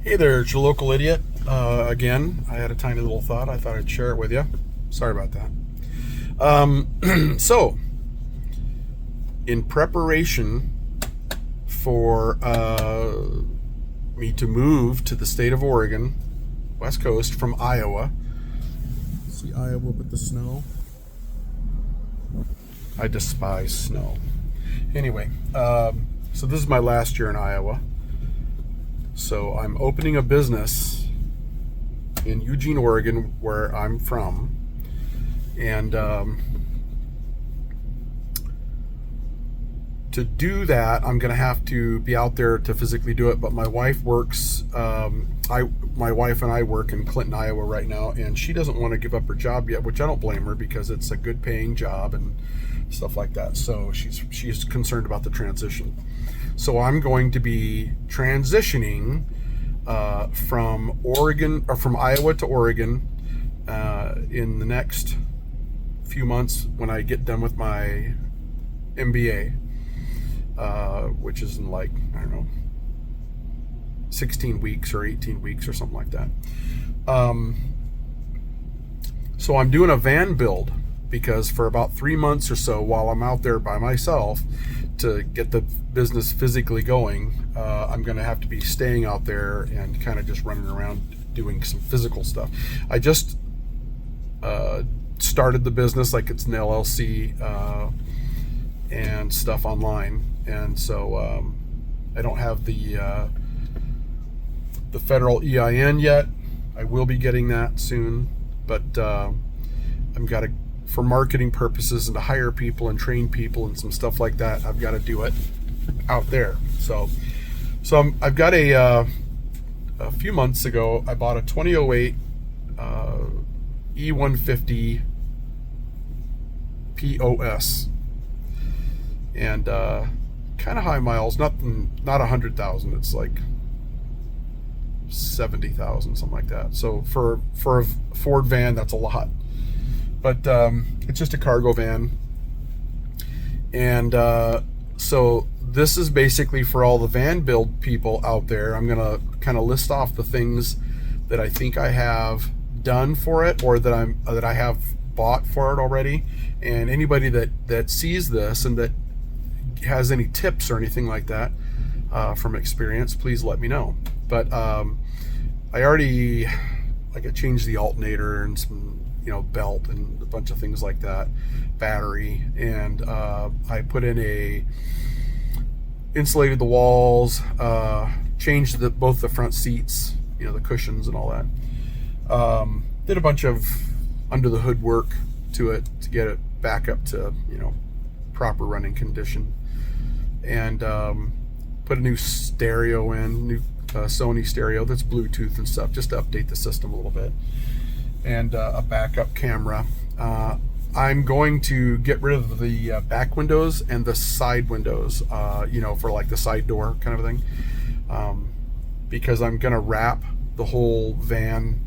Hey there, it's your local idiot. Again, I had a tiny little thought. I thought I'd share it with you. Sorry about that. So, in preparation for me to move to the state of Oregon, West Coast from Iowa. See Iowa with the snow? I despise snow. Anyway, so this is my last year in Iowa. So I'm opening a business in Eugene, Oregon, where I'm from, and to do that, I'm going to have to be out there to physically do it. But my wife works. My wife and I work in Clinton, Iowa, right now, and she doesn't want to give up her job yet, which I don't blame her because it's a good-paying job and stuff like that. So she's concerned about the transition. So I'm going to be transitioning from Oregon or from Iowa to Oregon in the next few months when I get done with my MBA, which is in I don't know, 16 weeks or 18 weeks or something like that. So I'm doing a van build because for about 3 months or so while I'm out there by myself to get the business physically going, I'm going to have to be staying out there and kind of just running around doing some physical stuff. I just started the business like it's an LLC and stuff online, and so I don't have the federal EIN yet. I will be getting that soon, but I've got to, for marketing purposes and to hire people and train people and some stuff like that, I've got to do it out there. So I've got a few months ago, I bought a 2008 E150 POS, and kind of high miles, not 100,000. It's like 70,000, something like that. So for a Ford van, that's a lot. But it's just a cargo van. And so this is basically for all the van build people out there. I'm going to kind of list off the things that I think I have done for it, or that I have bought for it already. And anybody that sees this and that has any tips or anything like that from experience, please let me know. But I already, I changed the alternator and some belt and a bunch of things like that, battery, and I put in insulated the walls, changed both the front seats, the cushions and all that. Did a bunch of under the hood work to it to get it back up to proper running condition, and put a new stereo in, new Sony stereo that's Bluetooth and stuff, just to update the system a little bit, and a backup camera. I'm going to get rid of the back windows and the side windows, for like the side door kind of thing, because I'm going to wrap the whole van.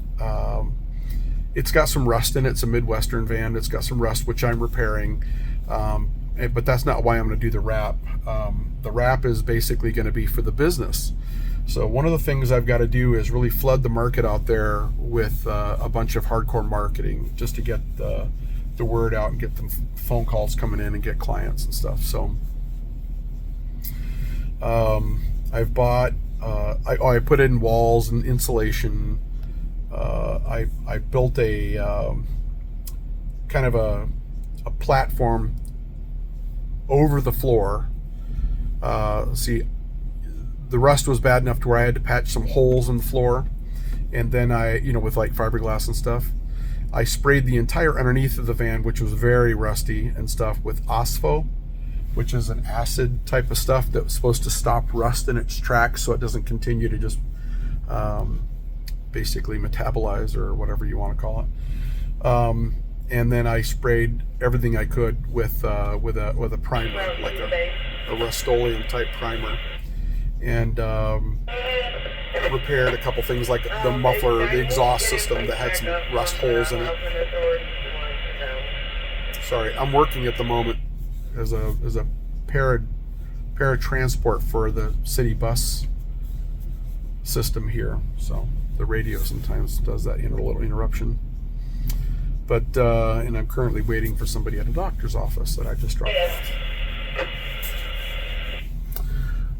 It's got some rust in it. It's a Midwestern van. It's got some rust, which I'm repairing, but that's not why I'm going to do the wrap. The wrap is basically going to be for the business. So one of the things I've got to do is really flood the market out there with a bunch of hardcore marketing, just to get the word out and get the phone calls coming in and get clients and stuff. So I've bought, I put in walls and insulation. I built a kind of a platform over the floor. See, the rust was bad enough to where I had to patch some holes in the floor, and then I, with like fiberglass and stuff, I sprayed the entire underneath of the van, which was very rusty and stuff, with OSPO, which is an acid type of stuff that was supposed to stop rust in its tracks so it doesn't continue to just basically metabolize, or whatever you want to call it. And then I sprayed everything I could with a primer, like a Rust-Oleum type primer, and repaired a couple things like the muffler, the exhaust system that had some rust holes in it. Sorry, I'm working at the moment as a paratransport for the city bus system here. So the radio sometimes does that little interruption. But and I'm currently waiting for somebody at a doctor's office that I just dropped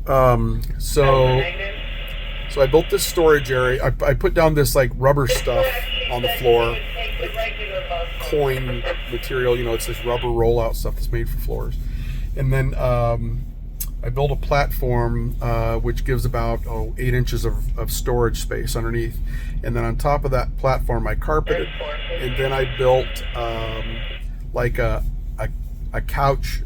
off. So I built this storage area. I put down this like rubber stuff on the floor, like coin material. You know, it's this rubber rollout stuff that's made for floors. And then I built a platform which gives about 8 inches of storage space underneath. And then on top of that platform, I carpeted. And then I built like a couch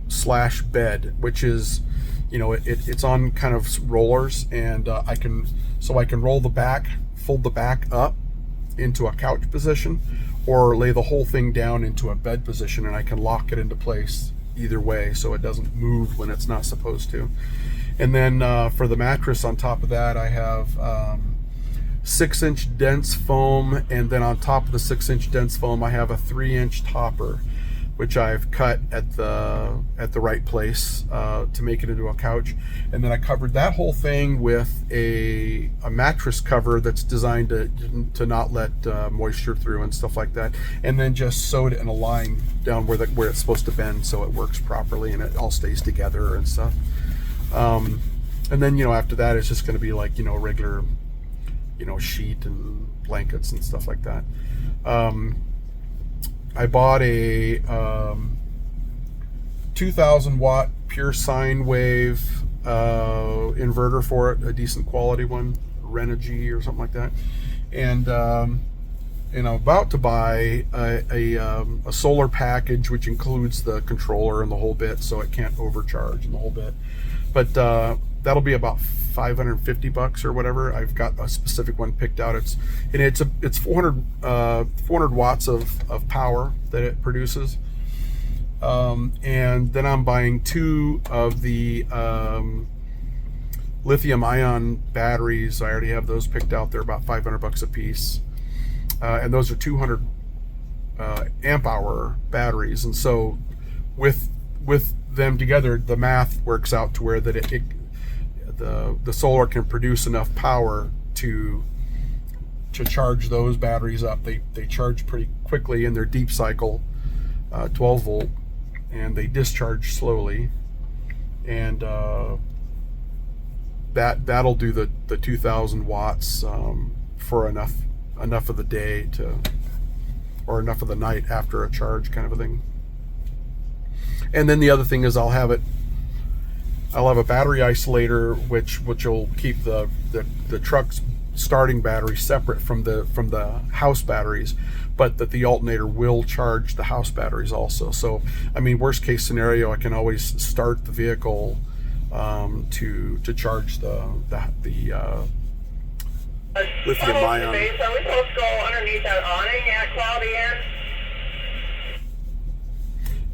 / bed, which is, you know, it's on kind of rollers, and I can roll the back, fold the back up into a couch position, or lay the whole thing down into a bed position, and I can lock it into place either way so it doesn't move when it's not supposed to. And then for the mattress on top of that, I have 6-inch dense foam, and then on top of the 6-inch dense foam I have a 3-inch topper, which I've cut at the right place to make it into a couch. And then I covered that whole thing with a mattress cover that's designed to not let moisture through and stuff like that, and then just sewed it in a line down where it's supposed to bend so it works properly and it all stays together and stuff. And then, you know, after that it's just going to be like, you know, regular, you know, sheet and blankets and stuff like that. I bought a 2,000 watt pure sine wave inverter for it, a decent quality one, Renogy or something like that. And I'm about to buy a solar package which includes the controller and the whole bit, so it can't overcharge and the whole bit. But that'll be about $550 or whatever. I've got a specific one picked out. It's 400 watts of power that it produces. And then I'm buying 2 of the lithium ion batteries. I already have those picked out. They're about $500 a piece. And those are 200 amp hour batteries. And so with them together, the math works out to where that the solar can produce enough power to charge those batteries up. They charge pretty quickly in their deep cycle, 12 volt, and they discharge slowly. And that'll do the 2,000 watts for enough of the day or enough of the night after a charge, kind of a thing. And then the other thing is I'll have a battery isolator which will keep the truck's starting battery separate from the house batteries, but that the alternator will charge the house batteries also. So I mean, worst case scenario, I can always start the vehicle to charge the lithium ion. Are we supposed to go underneath that awning at Cloudy End?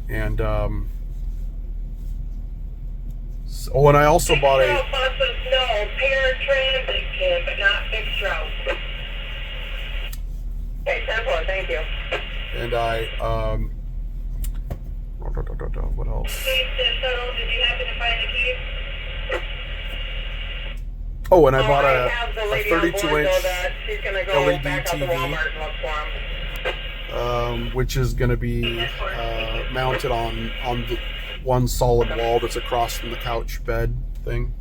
And and I also bought a paratransit kit, but not fixed route. Okay, 10-4, thank you. And I what else? Did you happen to find the keys? Oh, and I bought a 32-inch LED TV, which is going to be mounted on the one solid wall that's across from the couch bed thing,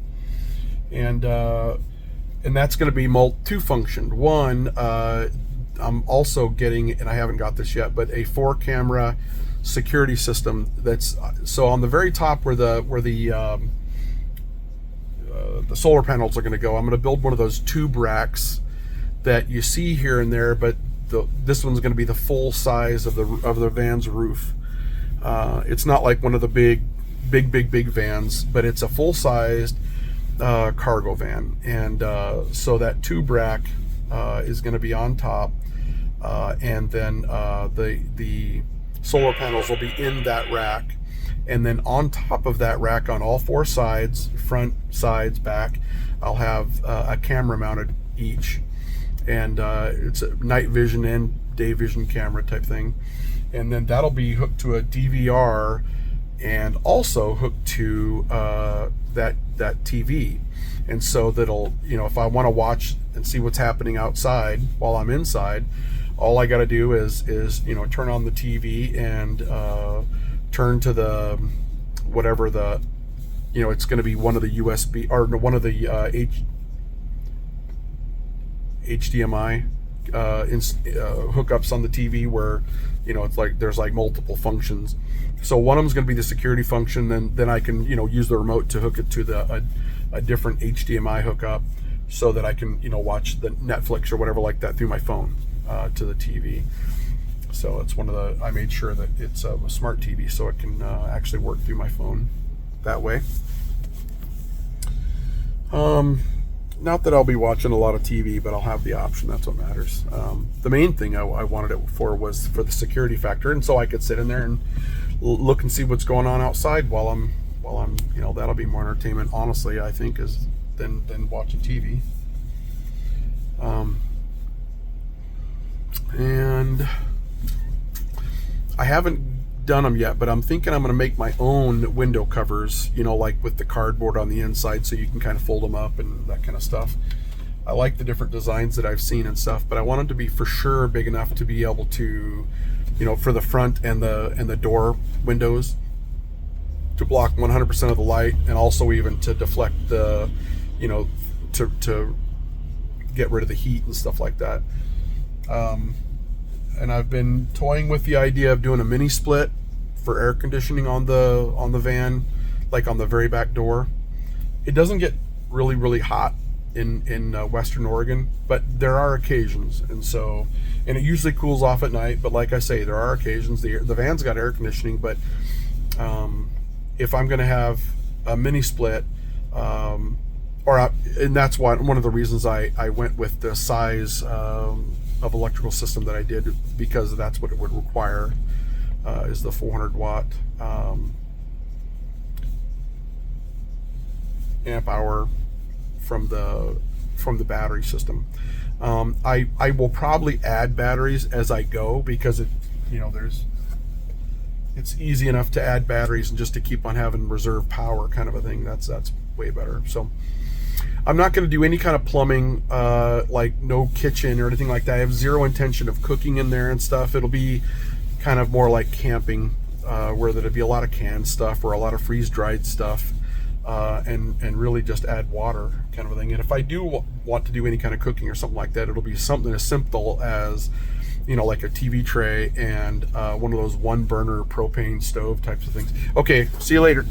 and that's going to be two-functioned. One, I'm also getting, and I haven't got this yet, but a 4-camera security system. That's so on the very top where the solar panels are going to go. I'm going to build one of those tube racks that you see here and there, but this one's going to be the full size of the van's roof. It's not like one of the big vans, but it's a full-sized cargo van, and so that tube rack is going to be on top, and then the solar panels will be in that rack, and then on top of that rack, on all 4 sides, front, sides, back, I'll have a camera mounted each, and it's a night vision and day vision camera type thing. And then that'll be hooked to a DVR and also hooked to that TV. and so that'll, you know, if I want to watch and see what's happening outside while I'm inside, all I got to do is you know, turn on the TV and turn to the whatever the, you know, it's going to be one of the USB or one of the HDMI hookups on the TV, where, you know, it's like there's like multiple functions. So one of them is going to be the security function. Then I can, you know, use the remote to hook it to a different HDMI hookup, so that I can, you know, watch the Netflix or whatever like that through my phone to the TV. So it's one of the, I made sure that it's a smart TV, so it can actually work through my phone that way. Not that I'll be watching a lot of TV, but I'll have the option. That's what matters. The main thing I wanted it for was for the security factor, and so I could sit in there and look and see what's going on outside while I'm, you know, that'll be more entertainment, honestly, I think, than watching TV. And I haven't done them yet, but I'm thinking I'm going to make my own window covers, you know, like with the cardboard on the inside, so you can kind of fold them up and that kind of stuff. I like the different designs that I've seen and stuff, but I want them to be for sure big enough to be able to, you know, for the front and the door windows, to block 100% of the light, and also even to deflect the, you know, to get rid of the heat and stuff like that. And I've been toying with the idea of doing a mini split for air conditioning on the van, like on the very back door. It doesn't get really hot in Western Oregon, but there are occasions, and it usually cools off at night. But like I say, there are occasions. The van's got air conditioning, but if I'm going to have a mini split, and that's one of the reasons I went with the size of electrical system that I did, because that's what it would require, is the 400 watt amp hour from the battery system. I will probably add batteries as I go, because it's easy enough to add batteries and just to keep on having reserve power kind of a thing. That's way better. So I'm not going to do any kind of plumbing, like no kitchen or anything like that. I have zero intention of cooking in there and stuff. It'll be kind of more like camping, where there'll be a lot of canned stuff or a lot of freeze-dried stuff, and really just add water kind of a thing. And if I do want to do any kind of cooking or something like that, it'll be something as simple as, you know, like a TV tray and one of those one burner propane stove types of things. Okay, see you later.